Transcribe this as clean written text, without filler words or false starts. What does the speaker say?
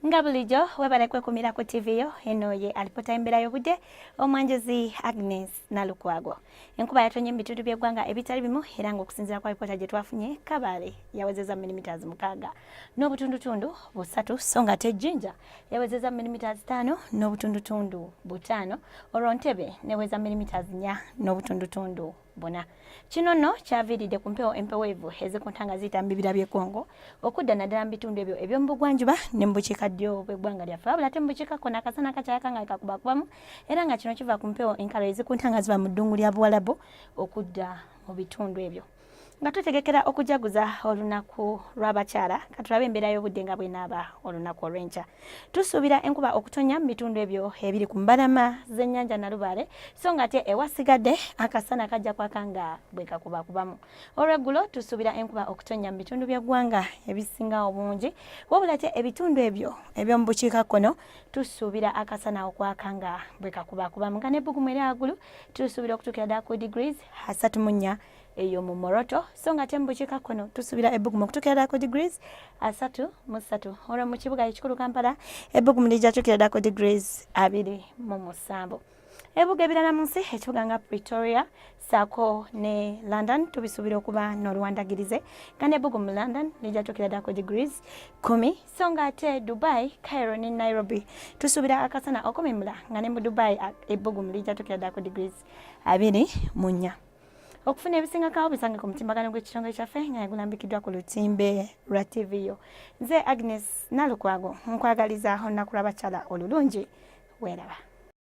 Nga bulijjo webale kwekumira ku TV yo eno ye alipota Embeera Yobudde omwanjozi Agnes Nalukwago. Enkuba yatonye mu bitundu by'eggwanga ebitali bimu era ng'okusinziira kwa ripota gye twafunye Kabale yawezeza millimeters 6 n'obutundutundu 3 so nga Tejjinja yawezeza millimeters 5 n'obutundutundu 5 Olontebe neweza millimeters 4 n'obutundutundu 4. Kino nno kyaviiridde ku mpewo empeweevu ezikuntanga ziyita mu bibira by'e Congo okudda naddala mu bitundu ebyo eby'omu bugwanjuba ne mu bukiikaddyo bw'eggwanga lyaffe wabula ate mu bukiikakkono akasana kakyayaka nga kakubakubamu era nga kino kiva ku mpewo enkalo ezikuntanga ziva mu ddungu lya Buwalabu okudda mu bitundu ebyo. Nga tutegekera okujaguza olunaku lw'abakyala katulabe Embeera Yobudde nga bw'enaaba olunaku olw'enkya. Tusuubira enkuba okutonya mu bitundu ebyo ebiri ku mbalama z'ennyanja Nalubaale so nga ate ewasigadde akasana kajja kwaka nga bwe kakubakubamu. Olw'eggulo tusuubira enkuba okutonya mu bitundu by'eggwanga ebisinga obungi wabula ate ebitundu ebyo eby'omu bukiikakkono tusuubira akasana okwaka nga bwe kakubakubamu nga n'ebbugumu eryagulu tusuubira okutuukira ddala ku degrees 34 eyo mu Moroto so nga ate mu bukiikakkono tusuubira ebbugumu okutuukira ddala ku degrees 33. Olwo mu kibuga ekikulu Kampala ebbugumu lijja tuukira ddala ku degrees 27. Ebibuga ebirala mu nsi ekibuga nga Pretoria saako ne London tubisuubira okuba n'oluwandagirize nga n'ebbugumu mu London lijja tuukira ddala ku degrees 10 so nga ate Dubai, Cairo ne Nairobi tusuubira akasana okumimula nga ne mu Dubai ebbugumu lijja tuukira ddala ku degrees 24. Okufuna ebisingakawo bisange ku mutimbagano gw'ekitongole kyaffe nga gulambikiddwa ku lutimbe lwa TV yo. Nze Agnes Nalukwago nkwagaliza olunaku lw'abakyala olulungi. Weeraba.